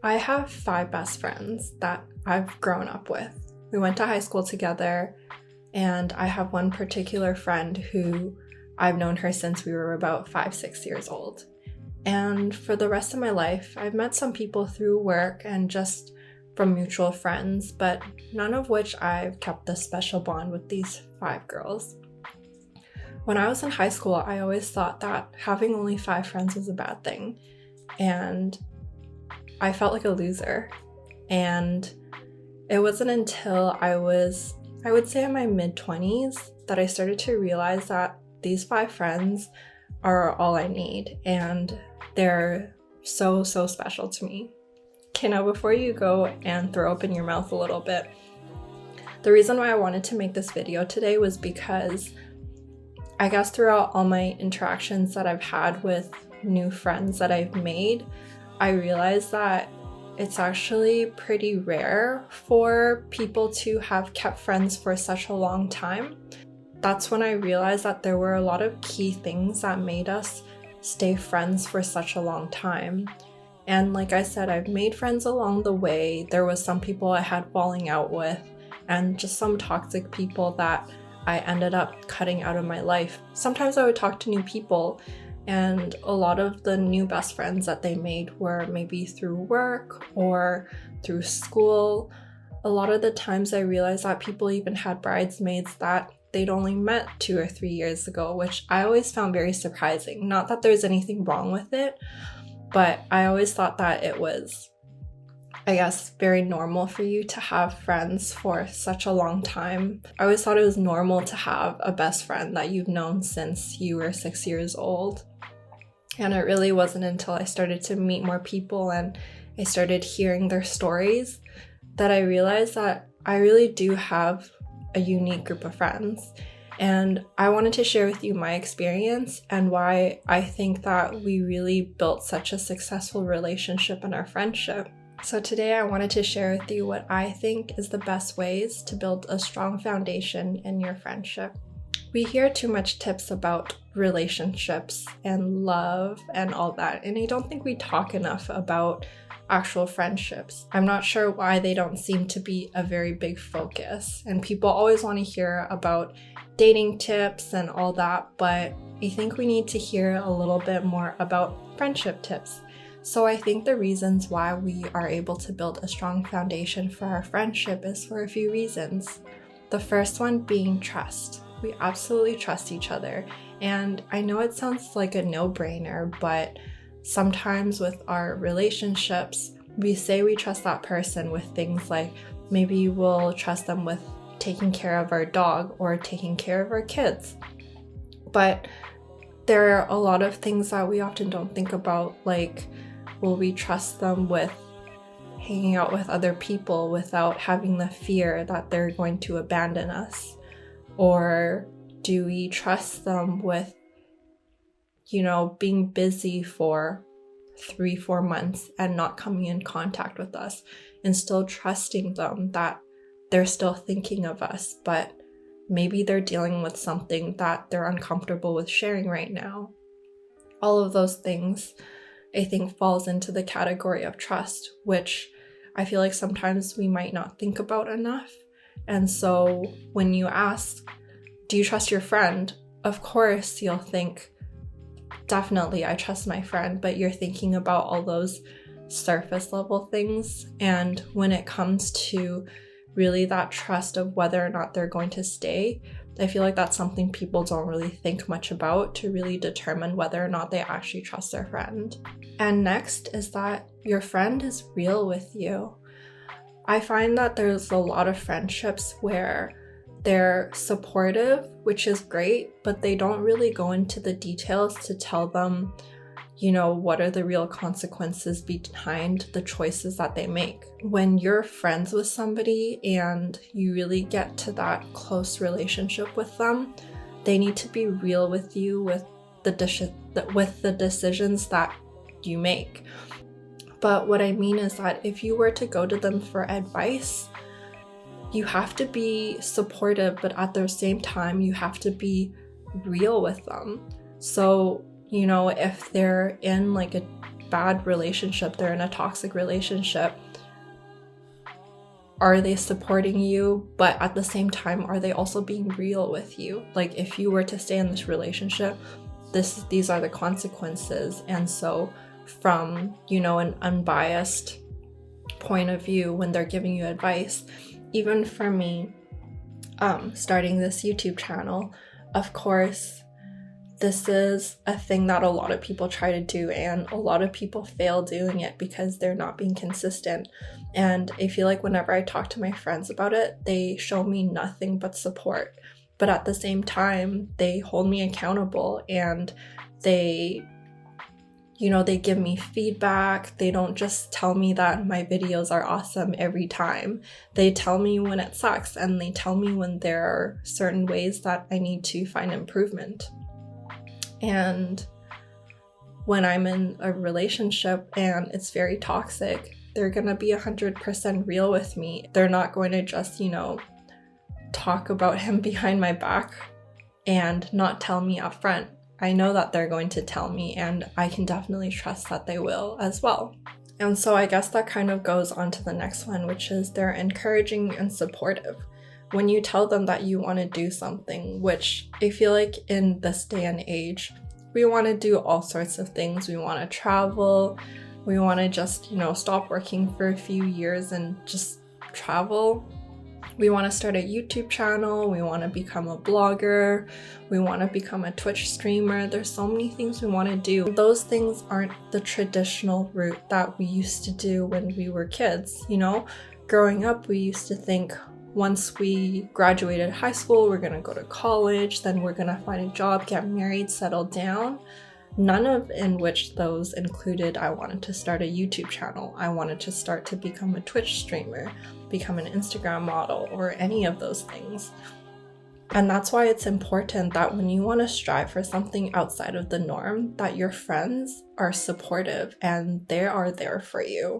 I have 5 best friends that I've grown up with. We went to high school together, and I have one particular friend who I've known her since we were about 5-6 years old. And for the rest of my life, I've met some people through work and just from mutual friends, but none of which I've kept a special bond with these 5 girls. When I was in high school, I always thought that having only 5 friends was a bad thing, and I felt like a loser. And it wasn't until I would say in my mid-20s, that I started to realize that these 5 friends are all I need, and they're so special to me. Okay, now before you go and throw open your mouth a little bit, the reason why I wanted to make this video today was because I guess throughout all my interactions that I've had with new friends that I've made, I realized that it's actually pretty rare for people to have kept friends for such a long time. That's when I realized that there were a lot of key things that made us stay friends for such a long time. And like I said, I've made friends along the way. There was some people I had falling out with, and just some toxic people that I ended up cutting out of my life. Sometimes I would talk to new people, and a lot of the new best friends that they made were maybe through work or through school. A lot of the times I realized that people even had bridesmaids that they'd only met 2 or 3 years ago, which I always found very surprising. Not that there's anything wrong with it, but I always thought that it was, I guess, very normal for you to have friends for such a long time. I always thought it was normal to have a best friend that you've known since you were 6 years old. And it really wasn't until I started to meet more people and I started hearing their stories that I realized that I really do have a unique group of friends. And I wanted to share with you my experience and why I think that we really built such a successful relationship in our friendship. So today I wanted to share with you what I think is the best ways to build a strong foundation in your friendship. We hear too much tips about relationships and love and all that, and I don't think we talk enough about actual friendships. I'm not sure why they don't seem to be a very big focus, and people always want to hear about dating tips and all that, but I think we need to hear a little bit more about friendship tips. So I think the reasons why we are able to build a strong foundation for our friendship is for a few reasons. The first one being trust. We absolutely trust each other. And I know it sounds like a no-brainer, but sometimes with our relationships, we say we trust that person with things like maybe we'll trust them with taking care of our dog or taking care of our kids. But there are a lot of things that we often don't think about, like will we trust them with hanging out with other people without having the fear that they're going to abandon us? Or do we trust them with, being busy for 3-4 months and not coming in contact with us, and still trusting them that they're still thinking of us, but maybe they're dealing with something that they're uncomfortable with sharing right now? All of those things, I think, falls into the category of trust, which I feel like sometimes we might not think about enough. And so when you ask, do you trust your friend? Of course, you'll think, definitely, I trust my friend, but you're thinking about all those surface level things. And when it comes to really that trust of whether or not they're going to stay, I feel like that's something people don't really think much about to really determine whether or not they actually trust their friend. And next is that your friend is real with you. I find that there's a lot of friendships where they're supportive, which is great, but they don't really go into the details to tell them, what are the real consequences behind the choices that they make. When you're friends with somebody and you really get to that close relationship with them, they need to be real with you with the decisions that you make. But what I mean is that if you were to go to them for advice, you have to be supportive, but at the same time, you have to be real with them. So, if they're in like a bad relationship, they're in a toxic relationship, are they supporting you? But at the same time, are they also being real with you? Like, if you were to stay in this relationship, these are the consequences. And so from, you know, an unbiased point of view, when they're giving you advice, even for me, starting this YouTube channel, of course, this is a thing that a lot of people try to do, and a lot of people fail doing it because they're not being consistent. And I feel like whenever I talk to my friends about it, they show me nothing but support. But at the same time, they hold me accountable, and they, you know, they give me feedback. They don't just tell me that my videos are awesome every time. They tell me when it sucks, and they tell me when there are certain ways that I need to find improvement. And when I'm in a relationship and it's very toxic, they're gonna be 100% real with me. They're not going to just, you know, talk about him behind my back and not tell me up front. I know that they're going to tell me, and I can definitely trust that they will as well. And so I guess that kind of goes on to the next one, which is they're encouraging and supportive. When you tell them that you want to do something, which I feel like in this day and age, we want to do all sorts of things. We want to travel. We want to just, you know, stop working for a few years and just travel. We want to start a YouTube channel. We want to become a blogger. We want to become a Twitch streamer. There's so many things we want to do. Those things aren't the traditional route that we used to do when we were kids. You know, growing up, we used to think, once we graduated high school, we're gonna go to college, then we're gonna find a job, get married, settle down. None of in which those included I wanted to start a YouTube channel. I wanted to start to become a Twitch streamer, become an Instagram model, or any of those things. And that's why it's important that when you want to strive for something outside of the norm, that your friends are supportive and they are there for you.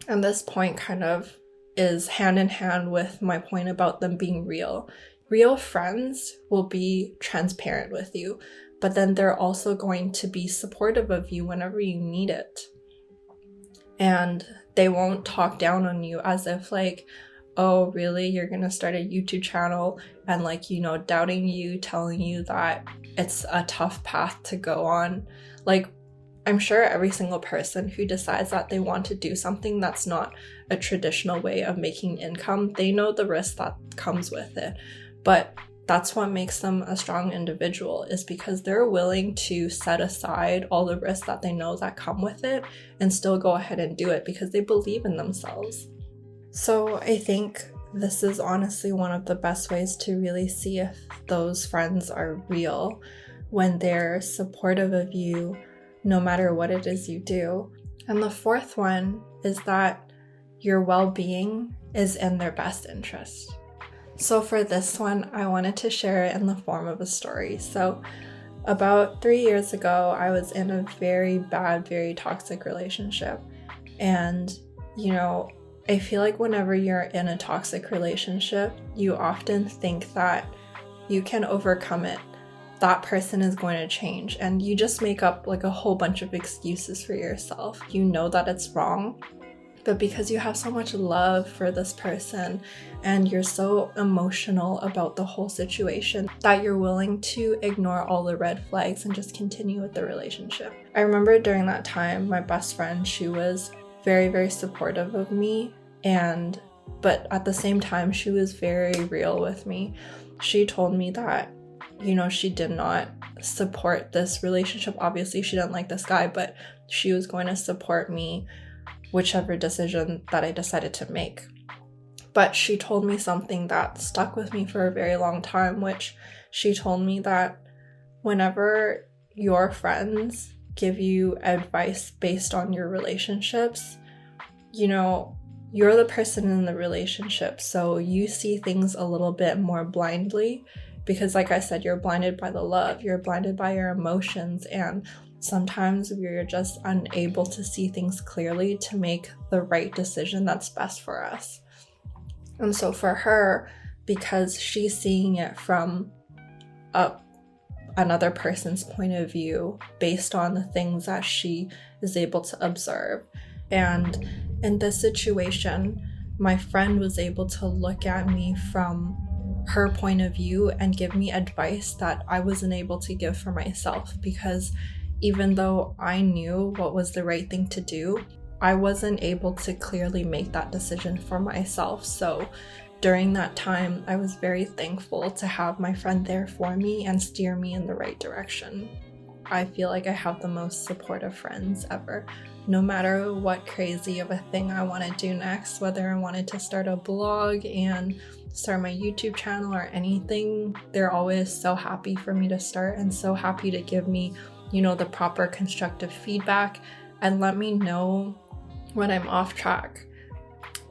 And this point kind of is hand in hand with my point about them being real. Real friends will be transparent with you, but then they're also going to be supportive of you whenever you need it. And they won't talk down on you as if like, oh, really? You're gonna start a YouTube channel, and like, you know, doubting you, telling you that it's a tough path to go on. Like, I'm sure every single person who decides that they want to do something that's not a traditional way of making income, they know the risk that comes with it. But that's what makes them a strong individual, is because they're willing to set aside all the risks that they know that come with it and still go ahead and do it because they believe in themselves. So I think this is honestly one of the best ways to really see if those friends are real, when they're supportive of you no matter what it is you do. And the fourth one is that your well-being is in their best interest. So for this one, I wanted to share it in the form of a story. So about 3 years ago, I was in a very bad, very toxic relationship. And, you know, I feel like whenever you're in a toxic relationship, you often think that you can overcome it. That person is going to change, and you just make up like a whole bunch of excuses for yourself. You know that it's wrong, but because you have so much love for this person and you're so emotional about the whole situation, that you're willing to ignore all the red flags and just continue with the relationship. I remember during that time, my best friend, she was very, very supportive of me, but at the same time, she was very real with me. She told me that, you know, she did not support this relationship. Obviously, she didn't like this guy, but she was going to support me whichever decision that I decided to make. But she told me something that stuck with me for a very long time, which she told me that whenever your friends give you advice based on your relationships, you know, you're the person in the relationship, so you see things a little bit more blindly. Because like I said, you're blinded by the love, you're blinded by your emotions, and sometimes we're just unable to see things clearly to make the right decision that's best for us. And so for her, because she's seeing it from a another person's point of view based on the things that she is able to observe. And in this situation, my friend was able to look at me from her point of view and give me advice that I wasn't able to give for myself, because even though I knew what was the right thing to do, I wasn't able to clearly make that decision for myself. So during that time, I was very thankful to have my friend there for me and steer me in the right direction. I feel like I have the most supportive friends ever. No matter what crazy of a thing I want to do next, whether I wanted to start a blog and start my YouTube channel or anything, they're always so happy for me to start and so happy to give me, the proper constructive feedback and let me know when I'm off track.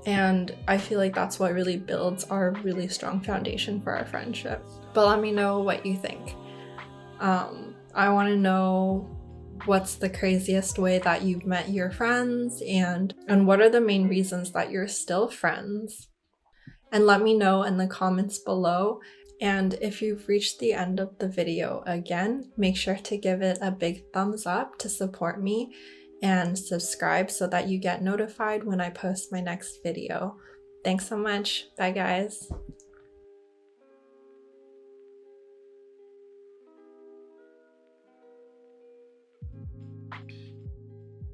And I feel like that's what really builds our really strong foundation for our friendship. But let me know what you think. I want to know what's the craziest way that you've met your friends, and what are the main reasons that you're still friends. And let me know in the comments below. And if you've reached the end of the video again, make sure to give it a big thumbs up to support me and subscribe so that you get notified when I post my next video. Thanks so much. Bye guys.